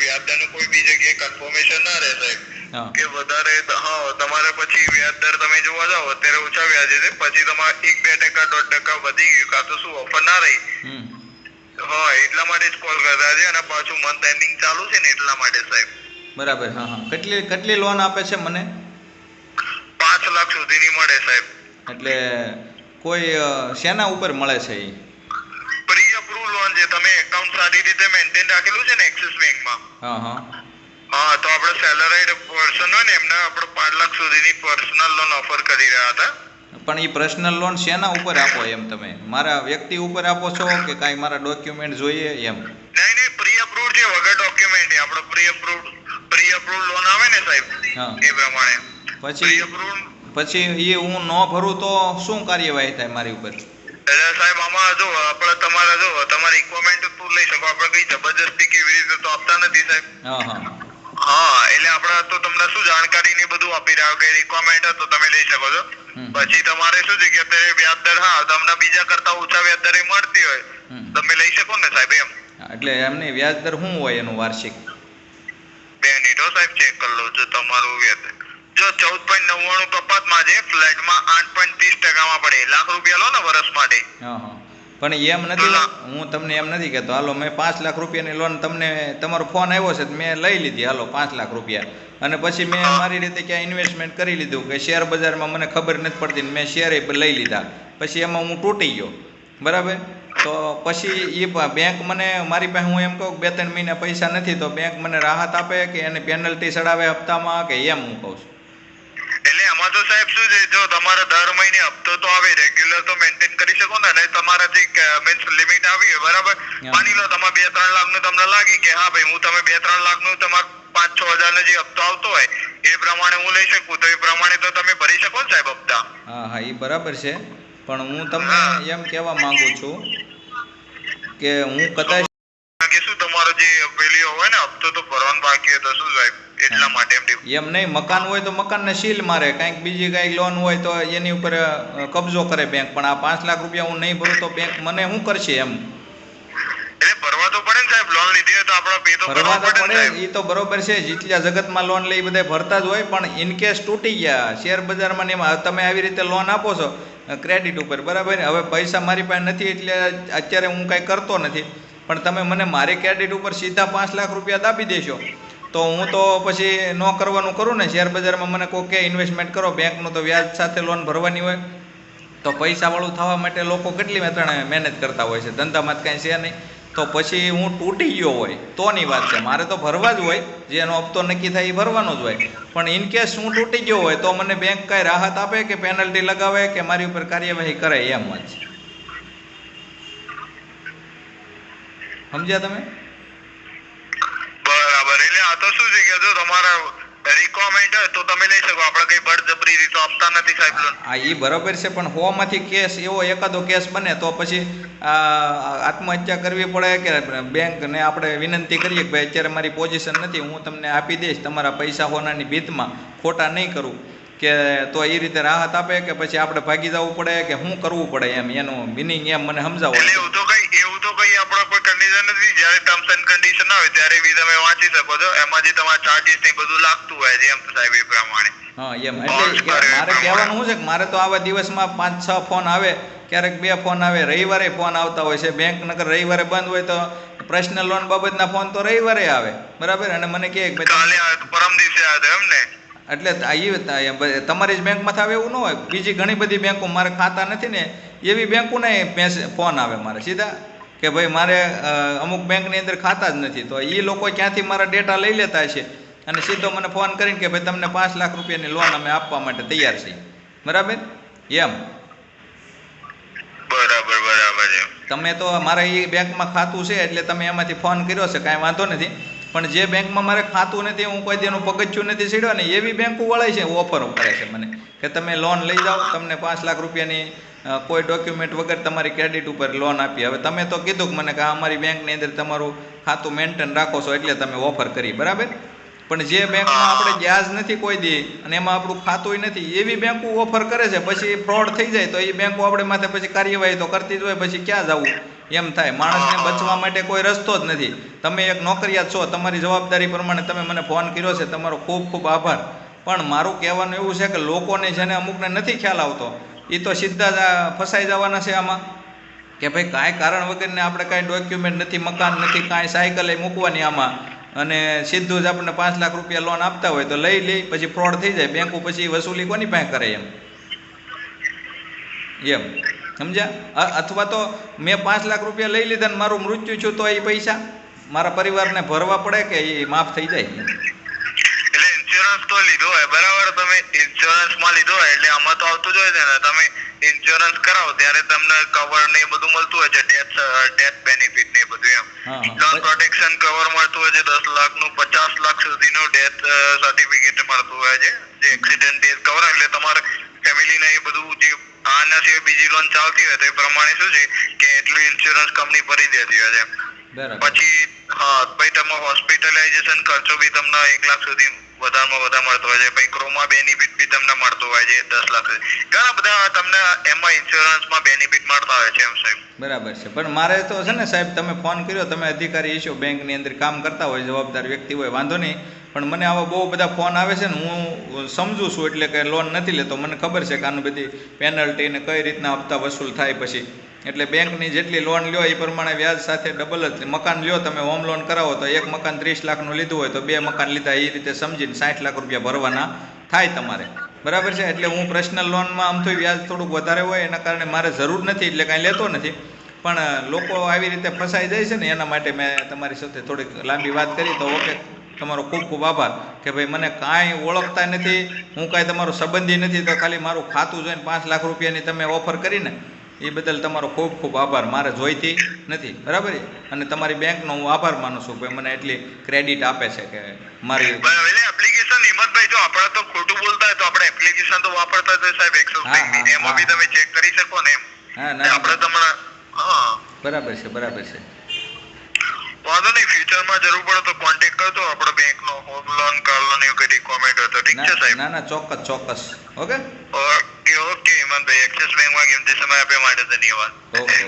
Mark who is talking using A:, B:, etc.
A: વ્યાજદરનું કોઈ બી જગ્યાએ કન્ફર્મેશન ના રહે સાહેબ
B: હા
A: કે વધારે તમારે પછી વ્યાજદર તમે જોવા જાઓ અત્યારે ઓછા વ્યાજે છે પછી તમારે 1-2% 1.5% વધી ગયું કાં તો શું ઓફર ના રહી એટલા માટે જ કોલ કરતા છે અને પાછું મંથ એન્ડિંગ ચાલુ છે ને એટલા માટે સાહેબ
B: બરાબર. હા હા કેટલી લોન આપે છે મને?
A: 5 લાખ સુધીની મળે સાહેબ.
B: એટલે કોઈ શેના ઉપર મળે છે એ?
A: પ્રી અપ્રૂવ લોન છે. તમે એકાઉન્ટ સારી રીતે મેન્ટેન રાખેલું છે ને એક્સિસ બેંકમાં?
B: હા હા
A: હા તો આપણે સેલરાઈડ પર્સન હોય ને એમને આપણે 5 લાખ સુધીની પર્સનલ લોન ઓફર કરી રહ્યા હતા.
B: પણ એ પર્સનલ લોન શેના ઉપર આપો એમ તમે? મારા વ્યક્તિ ઉપર આપો છો કે કાંઈ મારા ડોક્યુમેન્ટ જોઈએ એમ?
A: નહીં પ્રી અપ્રૂવ છે વગર ડોક્યુમેન્ટ આપણે પ્રી અપ્રૂવ લોન આવે ને સાહેબ એ પ્રમાણે
B: પછી એ હું ન ભરું તો શું કાર્યવાહી થાય મારી ઉપર?
A: એટલે સાહેબ આમાં જો આપણે તમારી રિક્વાયરમેન્ટ તો લઈ શકો આપણે કઈ જબરજસ્તી કેવી રીતે તો આપતા નથી સાહેબ. એટલે આપણે તો તમને શું જાણકારી ને બધું આપી રહ્યા કે રિક્વાયરમેન્ટ તો તમે લઈ શકો છો. પછી તમારે શું છે કે અત્યારે વ્યાજદર તમને બીજા કરતા ઓછા વ્યાજદરે મળતી હોય તમે લઈ શકો ને સાહેબ એમ.
B: એટલે એમની વ્યાજદર શું હોય એનું વાર્ષિક?
A: 2 મિનિટ સાહેબ ચેક કરી લો. જો તમારું વ્યાજ જો 14.99 કપાતમાં છે ફ્લેટમાં 8.30% પડે. લાખ રૂપિયા લો ને વર્ષ માટે.
B: પણ એમ નથી, હું તમને એમ નથી કહેતો હાલો મેં 5 લાખ રૂપિયાની લોન તમને તમારો ફોન આવ્યો છે મેં લઈ લીધી હાલો 5 લાખ રૂપિયા અને પછી મેં મારી રીતે ક્યાં ઇન્વેસ્ટમેન્ટ કરી લીધું કે શેર બજારમાં મને ખબર નથી પડતી ને મેં શેર લઈ લીધા પછી એમાં હું તૂટી ગયો બરાબર. તો પછી એ બેંક મને મારી પાસે હું એમ કહું 2-3 મહિના પૈસા નથી તો બેંક મને રાહત આપે કે એને પેનલ્ટી ચડાવે હપ્તામાં કે એમ હું કહું છું?
A: એટલે એમાં તો સાહેબ શું છે જો તમારા દર મહિને હપ્તો તો આવે રેગ્યુલર તો મેન્ટેન કરી શકો ને અને તમારાથી મીન્સ લિમિટ આવી હોય બરાબર. માની લો તમારે 2-3 લાખનું તમને લાગી કે હા ભાઈ હું તમે 2-3 લાખનું તમારે 5-6 હજારનો જે હપ્તો આવતો હોય એ પ્રમાણે હું લઈ શકું તો એ પ્રમાણે તો તમે ભરી શકો ને સાહેબ હપ્તા. હા
B: એ બરાબર છે પણ હું તમને એમ કહેવા માંગુ છું કે હું કદાચ
A: કે શું તમારો જે પેલી હોય ને હપ્તો તો ભરવાનો બાકી હોય તો શું સાહેબ એટલા માટે
B: એમ નહીં મકાન હોય તો મકાનને સીલ મારે કાંઈક બીજી કાંઈક લોન હોય તો એની ઉપર કબજો કરે બેંક પણ આ 5 લાખ રૂપિયા હું નહીં ભરું તો બેંક મને શું કરશે એમ?
A: એટલે ભરવા તો પડે ને સાહેબ. લોન લીધી હોય તો આપણે પે તો
B: ભરવા તો પડે. એ તો બરોબર છે જેટલા જગતમાં લોન લઈ બધા ભરતા જ હોય પણ ઇન કેસ તૂટી ગયા શેર બજારમાં ને એમાં તમે આવી રીતે લોન આપો છો ક્રેડિટ ઉપર બરાબર. હવે પૈસા મારી પાસે નથી એટલે અત્યારે હું કાંઈ કરતો નથી પણ તમે મને મારી ક્રેડિટ ઉપર સીધા 5 લાખ રૂપિયા દાબી દેશો તો હું તો પછી ન કરવાનું કરું ને. શેર બજારમાં મને કોઈ કે ઇન્વેસ્ટમેન્ટ કરો બેંકનું તો વ્યાજ સાથે લોન ભરવાની હોય તો પૈસાવાળું થવા માટે લોકો કેટલી મહેનત કરતા હોય છે ધંધામાં જ કાંઈ છે નહીં. તો પછી હું તૂટી ગયો હોય તોની વાત છે મારે તો ભરવા જ હોય જેનો હપ્તો નક્કી થાય એ ભરવાનો જ હોય પણ ઇન કેસ હું તૂટી ગયો હોય તો મને બેંક કાંઈ રાહત આપે કે પેનલ્ટી લગાવે કે મારી ઉપર કાર્યવાહી કરે એમ જ છે. સમજ્યા તમે?
A: બરાબર. એટલે આ તો શું છે કે જો તમારા રિક્વાયરમેન્ટ હોય તો તમે લઈ શકો આપણે કઈ બળજબરી રીતે આપતા નથી સાહેબ લોન.
B: એ બરોબર છે પણ 100 માંથી કેસ એવો એકાદો કેસ બને તો પછી આત્મહત્યા કરવી પડે કે બેંકને આપણે વિનંતી કરીએ કે ભાઈ અત્યારે મારી પોઝિશન નથી હું તમને આપી દઈશ તમારા પૈસા હોનાની ભીતમાં ખોટા નહીં કરું કે તો એ રીતે રાહત આપે કે પછી આપણે ભાગી જવું પડે કે શું કરવું પડે એમ એનું મિનિંગ એમ મને સમજાવો.
A: એવું તો કઈ આપણો કોઈ કન્ડિશન નથી. જ્યારે ટર્મ્સ એન્ડ કન્ડિશન આવે ત્યારે બી તમે વાંચી શકો છો એમાં જે તમારા ચાર્જીસ ને બધું લાગતું હોય છે એમ સાહેબ એ પ્રમાણે.
B: એમ એટલે મારે કહેવાનું શું છે કે મારે તો આવા દિવસમાં 5-6 ફોન આવે ક્યારેક 2 ફોન આવે રવિવારે ફોન આવતા હોય છે. બેંક નકર રવિવારે બંધ હોય તો પર્સનલ લોન બાબતના ફોન તો રવિવારે આવે બરાબર અને મને કહે કે
A: કાલે પરમ દિવસે આવે એમ ને.
B: એટલે તમારી જ બેંકમાં આવે એવું ન હોય. બીજી ઘણી બધી બેંકો મારે ખાતા નથી ને એવી બેંકોને ફોન આવે મારે સીધા કે ભાઈ મારે અમુક બેંકની અંદર ખાતા જ નથી તો એ લોકો ક્યાંથી મારા ડેટા લઈ લેતા છે અને સીધો મને ફોન કરીને કે ભાઈ તમને 5 લાખ રૂપિયાની લોન અમે આપવા માટે તૈયાર છીએ બરાબર એમ.
A: બરાબર.
B: તમે તો મારા એ બેંકમાં ખાતું છે એટલે તમે એમાંથી ફોન કર્યો છે કાંઈ વાંધો નથી પણ જે બેંકમાં મારે ખાતું નથી હું કોઈ દેનું પગથિયું નથી સીડ્યો ને એવી બેંકો વળે છે ઓફરો કરે છે મને કે તમે લોન લઈ જાઓ તમને 5 લાખ રૂપિયાની કોઈ ડોક્યુમેન્ટ વગર તમારી ક્રેડિટ ઉપર લોન આપી. હવે તમે તો કીધું કે મને કે અમારી બેંકની અંદર તમારું ખાતું મેન્ટેન રાખો છો એટલે તમે ઓફર કરી બરાબર પણ જે બેંકમાં આપણે વ્યાજ નથી કોઈ દી અને એમાં આપણું ખાતું નથી એવી બેંકો ઓફર કરે છે પછી ફ્રોડ થઈ જાય તો એ બેંકો આપણે માથે પછી કાર્યવાહી તો કરતી જ હોય પછી ક્યાં જવું એમ થાય. માણસને બચવા માટે કોઈ રસ્તો જ નથી. તમે એક નોકરિયાત છો, તમારી જવાબદારી પ્રમાણે તમે મને ફોન કર્યો છે, તમારો ખૂબ ખૂબ આભાર. પણ મારું કહેવાનું એવું છે કે લોકોને જેને અમુકને નથી ખ્યાલ આવતો એ તો સીધા જ ફસાઈ જવાના છે આમાં, કે ભાઈ કાંઈ કારણ વગરને આપણે કાંઈ ડોક્યુમેન્ટ નથી, મકાન નથી, કાંઈ સાયકલે મૂકવાની આમાં, અને સીધું જ આપણને 5 લાખ રૂપિયા લોન આપતા હોય તો લઈ પછી ફ્રોડ થઈ જાય. બેંકો પછી વસૂલી કોની પાસે કરે એમ સમજ્યા? અથવા તો મેં 5 લાખ રૂપિયા લઈ લીધા ને મારું મૃત્યુ છું તો એ પૈસા મારા પરિવારને ભરવા પડે કે એ માફ થઈ જાય?
A: એટલે ઇન્સ્યોરન્સ તો લીધો હોય બરાબર, તમે ઇન્સ્યોરન્સ માં લીધો હોય એટલે આમાં તો આવતું જ હોય છે ને, તમે ઇન્સ્યોરન્સ કરાવો ત્યારે તમને કવર ને બધું મળતું હોય છે, ડેથ બેનિફિટ ને બધું એમ. લોન પ્રોટેક્શન કવર મળતું હોય છે 10 લાખ નું, 50 લાખ સુધીનું ડેથ સર્ટિફિકેટ મળતું હોય છે, જે એક્સિડન્ટ ડેથ કવર. એટલે તમારે ફેમિલી ને એ બધું જે આના સિવાય બીજી લોન ચાલતી હોય તો એ પ્રમાણે શું છે કે એટલું ઇન્સ્યોરન્સ કંપની ભરી દેતી હોય છે. પછી ભાઈ તમે હોસ્પિટલાઇઝેશન ખર્ચો બી તમને 1 લાખ સુધી વધારેમાં વધારે મળતો હોય છે. પછી ક્રોમા બેનિફિટ બી તમને મળતો હોય છે 10 લાખ સુધી. ઘણા બધા તમને એમાં ઇન્સ્યોરન્સમાં બેનિફિટ મળતા હોય છે એમ સાહેબ.
B: બરાબર છે. પણ મારે તો છે ને સાહેબ, તમે ફોન કર્યો, તમે અધિકારી છો, બેંકની અંદર કામ કરતા હોય, જવાબદાર વ્યક્તિ હોય, વાંધો નહીં. પણ મને આવા બહુ બધા ફોન આવે છે ને, હું સમજુ છું, એટલે કે લોન નથી લેતો, મને ખબર છે કે આનું બધી પેનલ્ટી ને કઈ રીતના હપ્તા વસૂલ થાય પછી. એટલે બેંકની જેટલી લોન લ્યો એ પ્રમાણે વ્યાજ સાથે ડબલ જ. મકાન લ્યો તમે, હોમ લોન કરાવો તો એક મકાન 30 લાખનું લીધું હોય તો 2 મકાન લીધા, એ રીતે સમજીને 60 લાખ રૂપિયા ભરવાના થાય તમારે. બરાબર છે? એટલે હું પર્સનલ લોનમાં આમ તો વ્યાજ થોડુંક વધારે હોય એના કારણે મારે જરૂર નથી, એટલે કાંઈ લેતો નથી. પણ લોકો આવી રીતે ફસાઈ જાય છે ને, એના માટે મેં તમારી સાથે થોડીક લાંબી વાત કરી. તો ઓકે, તમારો ખૂબ ખૂબ આભાર કે ભાઈ મને કાંઈ ઓળખતા નથી, હું કાંઈ તમારો સંબંધી નથી, તો ખાલી મારું ખાતું જોઈને 5 લાખ રૂપિયાની તમે ઓફર કરીને એ બદલ તમારો ખૂબ ખૂબ આભાર. મારે જોઈતી નથી, બરાબર? અને તમારી બેંકનો હું આભાર માનું છું કે મને એટલી ક્રેડિટ આપે છે કે મારી
A: એપ્લિકેશન. હિંમતભાઈ, જો આપણે તો ખોટું બોલતા હોય તો આપણે એપ્લિકેશન તો વાપરતા જ સાહેબ, એક્સિસ બેંકની, એમાં બી તમે ચેક કરી શકો ને એમ. આપણે તમને
B: બરાબર છે, બરાબર છે.
A: વાંધો નહીં, ફ્યુચરમાં જરૂર પડે તો કોન્ટેક્ટ કરજો આપણો બેંકનો. હોમ લોન, કાર લોન એવું કઈ રિક્વાયરમેન્ટ હોય તો. ઠીક છે સાહેબ?
B: ના, ચોક્કસ. ઓકે
A: ઓકે હિંમતભાઈ, એક્સિસ બેંકમાં કિંમતી સમય આપ્યા માટે ધન્યવાદ.
B: ઓકે.